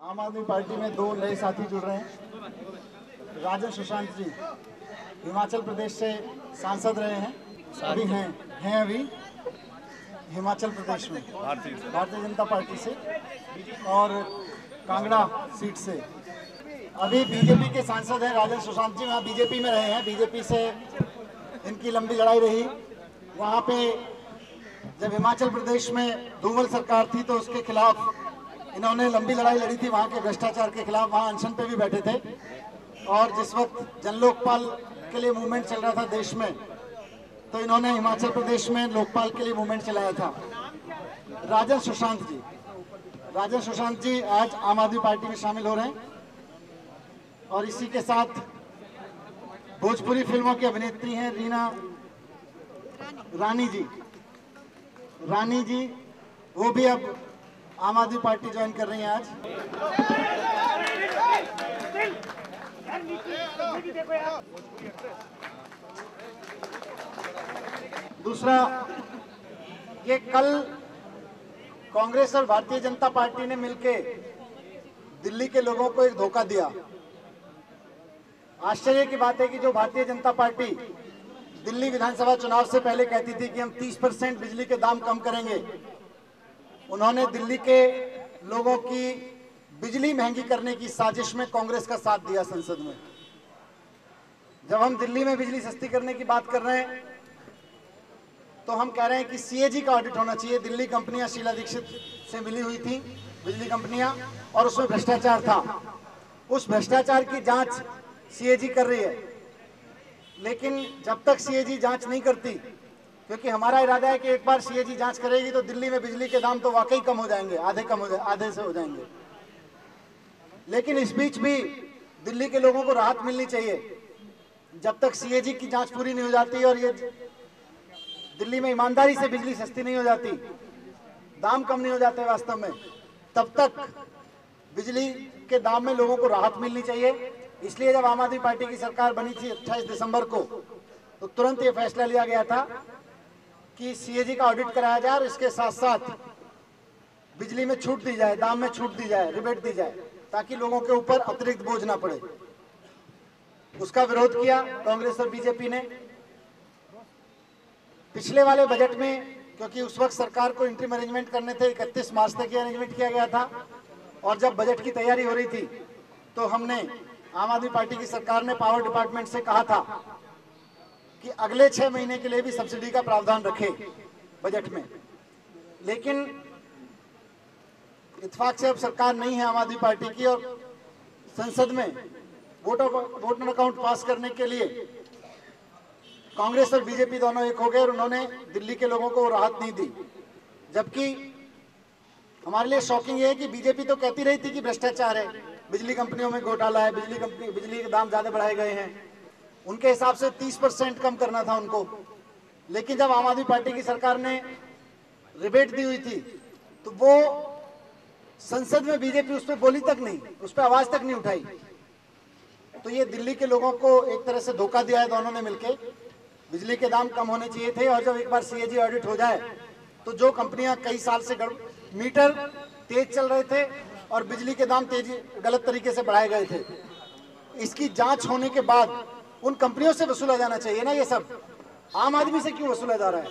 आम आदमी पार्टी में दो नए साथी जुड़ रहे हैं। राजन सुशांत जी हिमाचल प्रदेश से सांसद रहे हैं, अभी हैं अभी हिमाचल प्रदेश में भारतीय जनता पार्टी से, और कांगड़ा सीट से अभी बीजेपी के सांसद हैं। राजन सुशांत जी वहाँ बीजेपी में रहे हैं, बीजेपी से इनकी लंबी लड़ाई रही। वहाँ पे जब हिमाचल प्रदेश में धूमल सरकार थी तो उसके खिलाफ इन्होंने लंबी लड़ाई लड़ी थी, वहाँ के भ्रष्टाचार के खिलाफ। वहाँ अनशन पे भी बैठे थे, और जिस वक्त जन लोकपाल के लिए मूवमेंट चल रहा था देश में, तो इन्होंने हिमाचल प्रदेश में लोकपाल के लिए मूवमेंट चलाया था। राजन सुशांत जी आज आम आदमी पार्टी में शामिल हो रहे हैं, और इसी के साथ भोजपुरी फिल्मों की अभिनेत्री हैं रानी जी, वो भी अब आम आदमी पार्टी ज्वाइन कर रही हैं आज। दूसरा, ये कल कांग्रेस और भारतीय जनता पार्टी ने मिलकर दिल्ली के लोगों को एक धोखा दिया। आश्चर्य की बात है कि जो भारतीय जनता पार्टी दिल्ली विधानसभा चुनाव से पहले कहती थी कि हम 30% बिजली के दाम कम करेंगे, उन्होंने दिल्ली के लोगों की बिजली महंगी करने की साजिश में कांग्रेस का साथ दिया संसद में। जब हम दिल्ली में बिजली सस्ती करने की बात कर रहे हैं तो हम कह रहे हैं कि सीएजी का ऑडिट होना चाहिए। दिल्ली कंपनियां शीला दीक्षित से मिली हुई थी, बिजली कंपनियां, और उसमें भ्रष्टाचार था। उस भ्रष्टाचार की जांच सीएजी कर रही है, लेकिन जब तक सीएजी जांच नहीं करती, क्योंकि हमारा इरादा है कि एक बार सीएजी जांच करेगी तो दिल्ली में बिजली के दाम तो वाकई कम हो जाएंगे, आधे से हो जाएंगे। लेकिन इस बीच भी दिल्ली के लोगों को राहत मिलनी चाहिए। जब तक सीएजी की जांच पूरी नहीं हो जाती और ये दिल्ली में ईमानदारी से बिजली सस्ती नहीं हो जाती, दाम कम नहीं हो जाते वास्तव में, तब तक बिजली के दाम में लोगों को राहत मिलनी चाहिए। इसलिए जब आम आदमी पार्टी की सरकार बनी थी 28 दिसंबर को, तो तुरंत ये फैसला लिया गया था कि सीएजी का ऑडिट कराया जाए और इसके साथ साथ बिजली में छूट दी जाए, दाम में छूट दी जाए, रिबेट दी जाए, ताकि लोगों के ऊपर अतिरिक्त बोझ ना पड़े। उसका विरोध किया कांग्रेस और बीजेपी ने। पिछले वाले बजट में, क्योंकि उस वक्त सरकार को इंटरिम अरेंजमेंट करने थे, 31 मार्च तक ये अरेंजमेंट किया गया था, और जब बजट की तैयारी हो रही थी तो हमने, आम आदमी पार्टी की सरकार ने पावर डिपार्टमेंट से कहा था कि अगले 6 महीने के लिए भी सब्सिडी का प्रावधान रखे बजट में। लेकिन इत्तेफाक से अब सरकार नहीं है आम आदमी पार्टी की, और संसद में वोट ऑन अकाउंट पास करने के लिए कांग्रेस और बीजेपी दोनों एक हो गए, और उन्होंने दिल्ली के लोगों को राहत नहीं दी। जबकि हमारे लिए शॉकिंग ये है कि बीजेपी तो कहती रही थी कि भ्रष्टाचार है, बिजली कंपनियों में घोटाला है, बिजली के दाम ज्यादा बढ़ाए गए हैं, उनके हिसाब से 30% कम करना था उनको। लेकिन जब आम आदमी पार्टी की सरकार ने रिबेट दी हुई थी तो वो संसद में बीजेपी उस पर बोली तक नहीं, उस पर आवाज तक नहीं उठाई। तो ये दिल्ली के लोगों को एक तरह से धोखा दिया है दोनों ने मिलकर। बिजली के दाम कम होने चाहिए थे, और जब एक बार सीएजी ऑडिट हो जाए तो जो कंपनियां कई साल से मीटर तेज चल रहे थे और बिजली के दाम गलत तरीके से बढ़ाए गए थे, इसकी जांच होने के बाद उन कंपनियों से वसूला जाना चाहिए ना। ये सब आम आदमी से क्यों वसूला जा रहा है?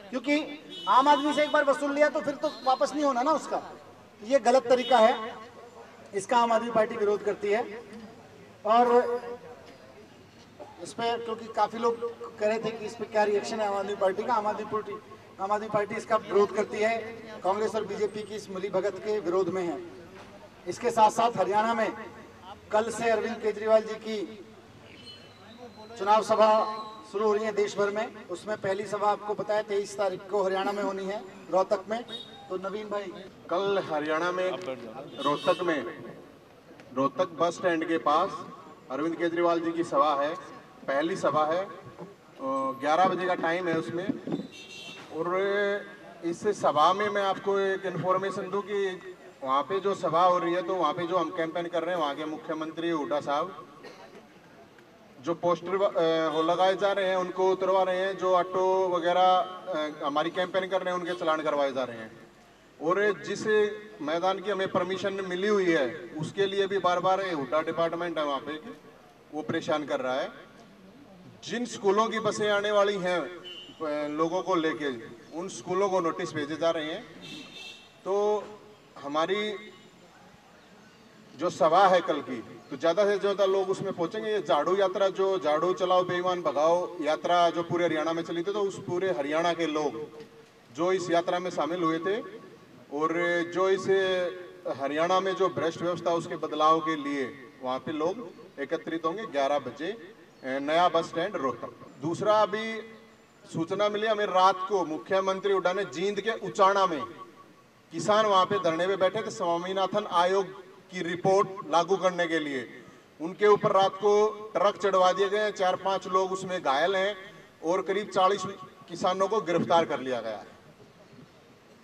क्योंकि आम आदमी से एक बार वसूल लिया तो फिर तो वापस नहीं होना ना उसका। ये गलत तरीका है, इसका आम आदमी पार्टी विरोध करती है। और इस पर, क्योंकि काफी लोग कह रहे थे कि इस पर क्या रिएक्शन है आम आदमी पार्टी का, आम आदमी पार्टी इसका विरोध करती है। कांग्रेस और बीजेपी की इस मिलीभगत के विरोध में है। इसके साथ साथ हरियाणा में कल से अरविंद केजरीवाल जी की चुनाव सभा शुरू हो रही है देश भर में। उसमें पहली सभा आपको पता है 23 तारीख को हरियाणा में होनी है, रोहतक में। तो नवीन भाई, कल हरियाणा में रोहतक बस स्टैंड के पास अरविंद केजरीवाल जी की सभा है, पहली सभा है। 11 बजे का टाइम है उसमें। और इस सभा में मैं आपको एक इन्फॉर्मेशन दूं कि वहाँ पे जो सभा हो रही है, तो वहाँ पे जो हम कैंपेन कर रहे हैं, वहाँ के मुख्यमंत्री हुड्डा साहब जो पोस्टर हो लगाए जा रहे हैं उनको उतरवा रहे हैं, जो ऑटो वगैरह हमारी कैंपेन कर रहे हैं उनके चलान करवाए जा रहे हैं। और जिस मैदान की हमें परमिशन मिली हुई है उसके लिए भी बार बार हुड्डा डिपार्टमेंट है वहाँ पे वो परेशान कर रहा है। जिन स्कूलों की बसें आने वाली हैं लोगों को लेके, उन स्कूलों को नोटिस भेजे जा रहे हैं। तो हमारी जो सभा है कल की, तो ज़्यादा से ज़्यादा लोग उसमें पहुंचेंगे। ये झाड़ू यात्रा, जो झाड़ू चलाओ बेईमान भगाओ यात्रा जो पूरे हरियाणा में चली थी, तो उस पूरे हरियाणा के लोग जो इस यात्रा में शामिल हुए थे और जो इस हरियाणा में जो भ्रष्ट व्यवस्था उसके बदलाव के लिए वहाँ पे लोग एकत्रित होंगे 11 बजे नया बस स्टैंड रोहतक। दूसरा, अभी सूचना मिली हमें रात को, मुख्यमंत्री हुड्डा ने जींद के उचाना में किसान वहां पे धरने पे बैठे थे स्वामीनाथन आयोग की रिपोर्ट लागू करने के लिए। उनके ऊपर रात को ट्रक चढ़वा दिए गए, 4-5 लोग उसमें घायल हैं और करीब 40 किसानों को गिरफ्तार कर लिया गया है।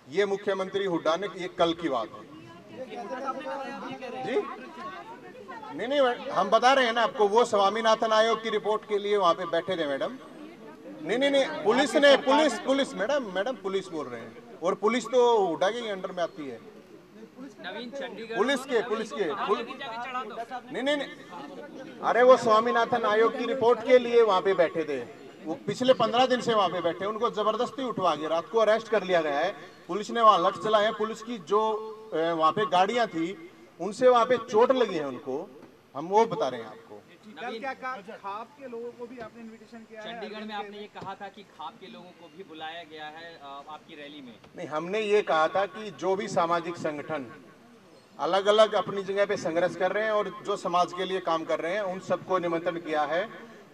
ये मुख्यमंत्री हुड्डा ने, ये कल की बात है जी। नहीं, हम बता रहे हैं ना आपको, वो स्वामीनाथन आयोग की रिपोर्ट के लिए वहां पे बैठे थे मैडम। नहीं, पुलिस ने, पुलिस मैडम पुलिस बोल रहे हैं, और पुलिस तो हुड्डा के अंडर में आती है। पुलिस के नहीं, अरे वो स्वामीनाथन आयोग की रिपोर्ट के लिए वहां पे बैठे थे। वो पिछले 15 दिन से वहां पे बैठे, उनको जबरदस्ती उठवा के रात को अरेस्ट कर लिया गया है। पुलिस ने वहां लठ चलाए हैं, पुलिस की जो वहां पे गाड़ियां थी उनसे वहां पे चोट लगी है उनको, हम वो बता रहे हैं आपको। कल क्या कहा, खाप के लोगों को भी आपने इनविटेशन किया है? चंडीगढ़ में आपने ये कहा था कि खाप के लोगों को भी बुलाया गया है आपकी रैली में। नहीं, हमने ये कहा था कि जो भी सामाजिक संगठन अलग अलग अपनी जगह पे संघर्ष कर रहे हैं और जो समाज के लिए काम कर रहे हैं, उन सबको निमंत्रण किया है।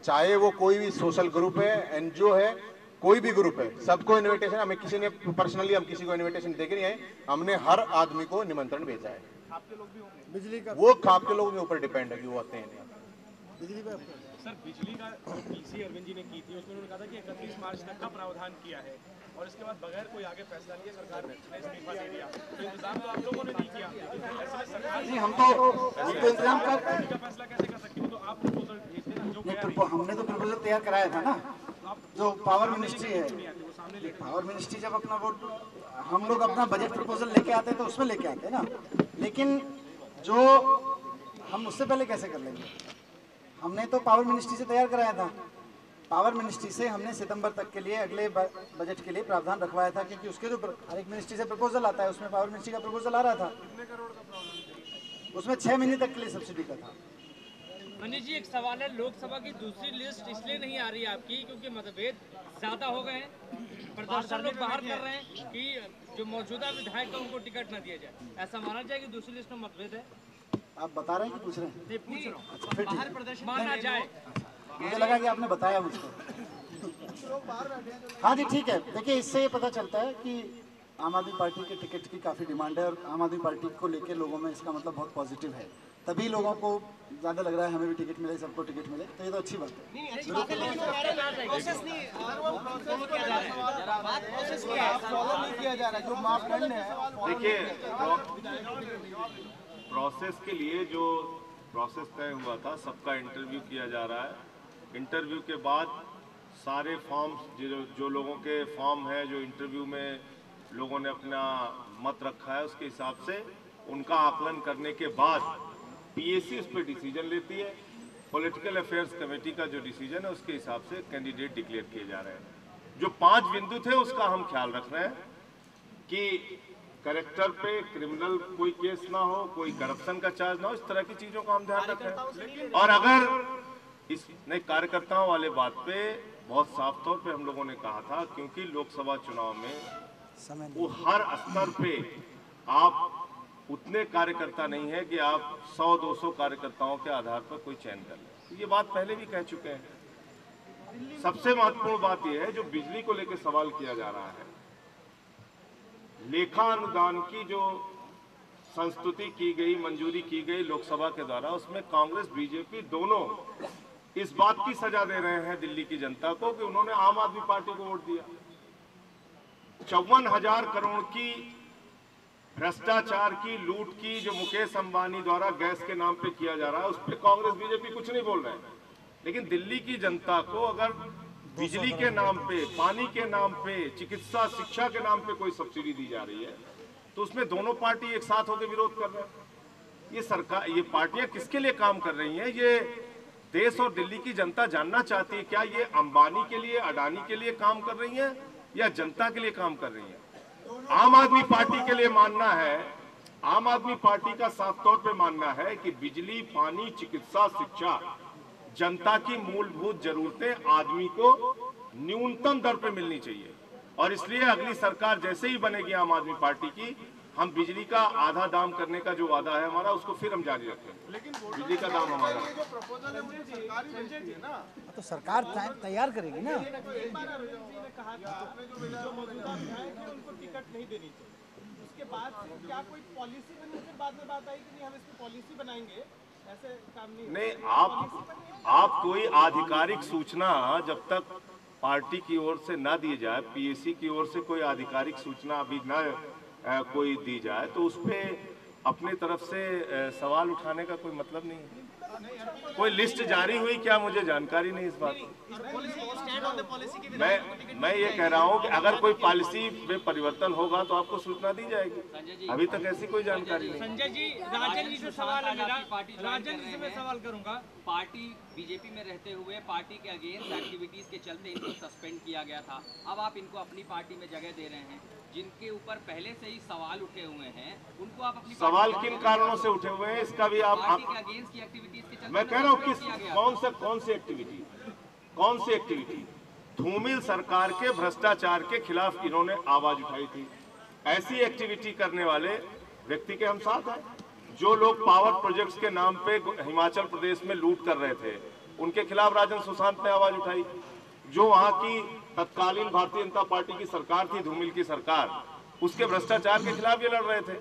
चाहे वो कोई भी सोशल ग्रुप है, एनजीओ है, कोई भी ग्रुप है, सबको इन्विटेशन, हमें किसी ने पर्सनली हम किसी को इन्विटेशन दे के नहीं आए, हमने हर आदमी को निमंत्रण भेजा है। आपके लोग भी होंगे? बिजली का वो खाप के लोगों के ऊपर डिपेंड है कि वो आते हैं। बिजली का सर, बिजली का पीसी अरविंद जी ने की थी, उसमें उन्होंने कहा था कि 31 मार्च तक का प्रावधान किया है और इसके बाद बगैर कोई आगे फैसला लिए सरकार ने इस्तीफा दे दिया। तो इंतजाम तो आप लोगों ने नहीं किया, ऐसे में सरकार नहीं, हम तो इंतजाम कर का फैसला कैसे कर सकती है? तो आप प्रपोजल भेजते ना, जो हमने तो प्रपोजल तैयार कराया था ना, जो पावर मिनिस्ट्री है। पावर मिनिस्ट्री जब अपना वोट, हम लोग अपना बजट प्रपोजल लेके आते हैं तो उसमें लेके आते हैं ना, लेकिन जो हम उससे पहले कैसे कर लेंगे? हमने तो पावर मिनिस्ट्री से तैयार कराया था। पावर मिनिस्ट्री से हमने सितंबर तक के लिए अगले बजट के लिए प्रावधान रखवाया था, क्योंकि उसके जो हर एक मिनिस्ट्री से प्रपोजल आता है उसमें पावर मिनिस्ट्री का प्रपोजल आ रहा था। उसमें 6 महीने तक के लिए सब्सिडी का था। मनीष जी, एक सवाल है, लोकसभा की दूसरी लिस्ट इसलिए नहीं आ रही है आपकी क्योंकि मतभेद ज्यादा हो गए हैं, प्रदर्शन लोग बाहर कर रहे हैं कि जो मौजूदा विधायक है उनको टिकट न दिया जाए, ऐसा माना जाए कि दूसरी लिस्ट में मतभेद है? आप बता रहे हैं कि पूछ रहे हैं? नहीं, पूछ रहा हूँ। अच्छा, बाहर प्रदर्शन माना जाए, मुझे लगा कि आपने बताया मुझको। हाँ जी, ठीक है। देखिए, इससे ये पता चलता है कि आम आदमी पार्टी के टिकट की काफ़ी डिमांड है और आम आदमी पार्टी को लेके लोगों में इसका मतलब बहुत पॉजिटिव है। तभी लोगों को ज़्यादा लग रहा है हमें भी टिकट मिले, सबको टिकट मिले, तो ये तो अच्छी बात है। देखिए, प्रोसेस के लिए जो प्रोसेस तय हुआ था, सबका इंटरव्यू किया जा रहा है। इंटरव्यू के बाद सारे फॉर्म्स जो लोगों के फॉर्म है, जो इंटरव्यू में लोगों ने अपना मत रखा है, उसके हिसाब से उनका आकलन करने के बाद पीएसी उस पर डिसीजन लेती है। पॉलिटिकल अफेयर्स कमेटी का जो डिसीजन है उसके हिसाब से कैंडिडेट डिक्लेयर किए जा रहे हैं। जो 5 बिंदु थे उसका हम ख्याल रख रहे हैं कि कैरेक्टर पे क्रिमिनल कोई केस ना हो, कोई करप्शन का चार्ज ना हो, इस तरह की चीजों का हम ध्यान रख रहे हैं। और अगर इस नए कार्यकर्ताओं वाले बात पे बहुत साफ तौर पे हम लोगों ने कहा था, क्योंकि लोकसभा चुनाव में वो हर स्तर पे आप उतने कार्यकर्ता नहीं है कि आप 100-200 कार्यकर्ताओं के आधार पर कोई चयन कर लें। ये बात पहले भी कह चुके हैं। सबसे महत्वपूर्ण बात यह है, जो बिजली को लेकर सवाल किया जा रहा है, लेखा अनुदान की जो संस्तुति की गई, मंजूरी की गई लोकसभा के द्वारा, उसमें कांग्रेस बीजेपी दोनों इस बात की सजा दे रहे हैं दिल्ली की जनता को कि उन्होंने आम आदमी पार्टी को वोट दिया। 54,000 करोड़ की भ्रष्टाचार की, लूट की, जो मुकेश अंबानी द्वारा गैस के नाम पे किया जा रहा है, उस पर कांग्रेस बीजेपी कुछ नहीं बोल रहे हैं। लेकिन दिल्ली की जनता को अगर बिजली के नाम पे, पानी के नाम पे, चिकित्सा शिक्षा के नाम पे कोई सब्सिडी दी जा रही है, तो उसमें दोनों पार्टी एक साथ होकर विरोध कर रहे हैं। ये सरकार, ये पार्टियां किसके लिए काम कर रही हैं? ये देश और दिल्ली की जनता जानना चाहती है, क्या ये अंबानी के लिए, अडानी के लिए काम कर रही हैं या जनता के लिए काम कर रही हैं? आम आदमी पार्टी के लिए मानना है, आम आदमी पार्टी का साफ तौर पे मानना है कि बिजली, पानी, चिकित्सा, शिक्षा, जनता की मूलभूत जरूरतें आदमी को न्यूनतम दर पे मिलनी चाहिए। और इसलिए अगली सरकार जैसे ही बनेगी आम आदमी पार्टी की, हम बिजली का आधा दाम करने का जो वादा है हमारा, उसको फिर हम जारी रखेंगे। लेकिन बिजली का दाम हमारा, जो प्रपोजल है वो सरकार ही भेजेगी ना। तो सरकार तैयार करेगी ना। एक बार अरविंद जी ने कहा था जो मौजूदा विधायक है उनको टिकट नहीं देनी चाहिए, उसके बाद से क्या कोई पॉलिसी बनी? फिर बाद में बात आई कि नहीं हम इसकी पॉलिसी बनाएंगे, ऐसे काम नहीं। आप कोई आधिकारिक सूचना जब तक पार्टी की ओर से ना दी जाए, पीएसी की ओर से कोई आधिकारिक सूचना अभी ना कोई दी जाए, तो उस पे अपनी तरफ से सवाल उठाने का कोई मतलब नहीं है। कोई लिस्ट जारी हुई क्या, मुझे जानकारी नहीं इस बात की। मैं ये कह रहा हूँ कि अगर कोई पॉलिसी में परिवर्तन होगा तो आपको सूचना दी जाएगी। अभी तक ऐसी कोई जानकारी नहीं। संजय जी, राजन जी से सवाल है मेरा, राजन जी से मैं सवाल करूंगा। पार्टी बीजेपी में रहते हुए पार्टी के अगेंस्ट एक्टिविटीज के चलते इनको सस्पेंड किया गया था। अब आप इनको अपनी पार्टी में जगह दे रहे हैं, जिनके ऊपर पहले से ही सवाल उठे हुए हैं, उनको आप अपनी सवाल किन कारणों से उठे हुए हैं इसका भी आप पार्टी के अगेंस्ट की एक्टिविटीज के चलते मैं कह रहा हूँ कौन सी एक्टिविटी धूमिल सरकार के भ्रष्टाचार के खिलाफ इन्होंने आवाज उठाई थी। ऐसी एक्टिविटी करने वाले व्यक्ति के हम साथ हैं। जो लोग पावर प्रोजेक्ट्स के नाम पे हिमाचल प्रदेश में लूट कर रहे थे, उनके खिलाफ राजन सुशांत ने आवाज उठाई। जो वहां की तत्कालीन भारतीय जनता पार्टी की सरकार थी, धूमिल की सरकार, उसके भ्रष्टाचार के खिलाफ ये लड़ रहे थे।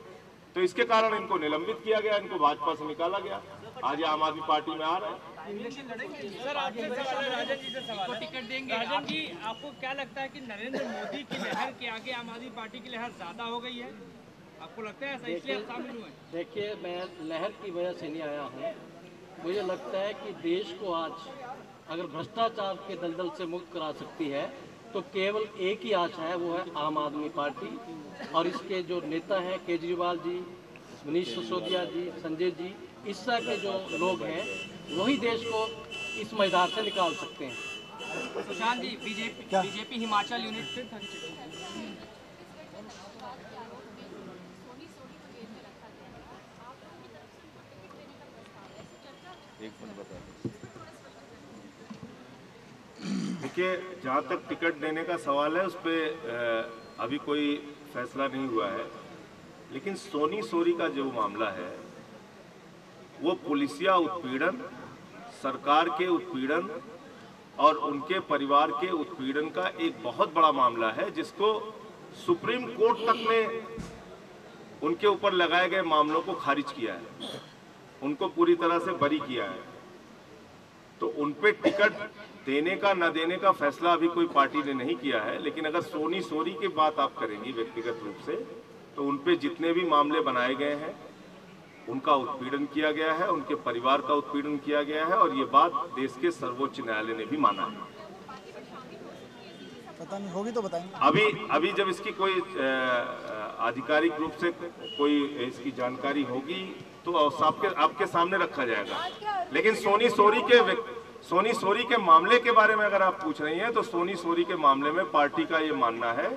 तो इसके कारण इनको निलंबित किया गया, इनको भाजपा से निकाला गया। आज ये आम आदमी पार्टी में आ रहे हैं। सर आपसे सवाल है, राजन जी से सवाल है। टिकट देंगे राजन जी, आपको क्या लगता है कि नरेंद्र मोदी की लहर के आगे आम आदमी पार्टी की लहर ज्यादा हो गई है? आपको लगता है ऐसा, इसलिए आप शामिल हुए? देखिए, मैं लहर की वजह से नहीं आया हूँ। मुझे लगता है कि देश को आज अगर भ्रष्टाचार के दलदल से मुक्त करा सकती है तो केवल एक ही आशा है, वो है आम आदमी पार्टी। और इसके जो नेता हैं, केजरीवाल जी, मनीष सिसोदिया जी, संजय जी, इस तरह के जो लोग हैं, वही देश को इस मैदान से निकाल सकते हैं। सुशांत जी, बीजेपी हिमाचल यूनिट देखिए, जहाँ तक टिकट देने का सवाल है उस पर अभी कोई फैसला नहीं हुआ है। लेकिन सोनी सोरी का जो मामला है वो पुलिसिया उत्पीड़न, सरकार के उत्पीड़न और उनके परिवार के उत्पीड़न का एक बहुत बड़ा मामला है, जिसको सुप्रीम कोर्ट तक ने उनके ऊपर लगाए गए मामलों को खारिज किया है, उनको पूरी तरह से बरी किया है। तो उन पे टिकट देने का न देने का फैसला अभी कोई पार्टी ने नहीं किया है। लेकिन अगर सोनी सोरी की बात आप करेंगी व्यक्तिगत रूप से, तो उन पे जितने भी मामले बनाए गए हैं, उनका उत्पीड़न किया गया है, उनके परिवार का उत्पीड़न किया गया है, और ये बात देश के सर्वोच्च न्यायालय ने भी माना है। पता नहीं, होगी तो बताएंगे। अभी जब इसकी कोई आधिकारिक रूप से कोई इसकी जानकारी होगी तो आपके सामने रखा जाएगा। लेकिन सोनी सोरी के मामले के बारे में अगर आप पूछ रही हैं, तो सोनी सोरी के मामले में पार्टी का ये मानना है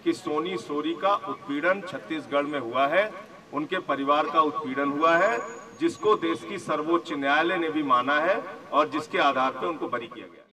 कि सोनी सोरी का उत्पीड़न छत्तीसगढ़ में हुआ है, उनके परिवार का उत्पीड़न हुआ है, जिसको देश की सर्वोच्च न्यायालय ने भी माना है और जिसके आधार पर उनको बरी किया गया।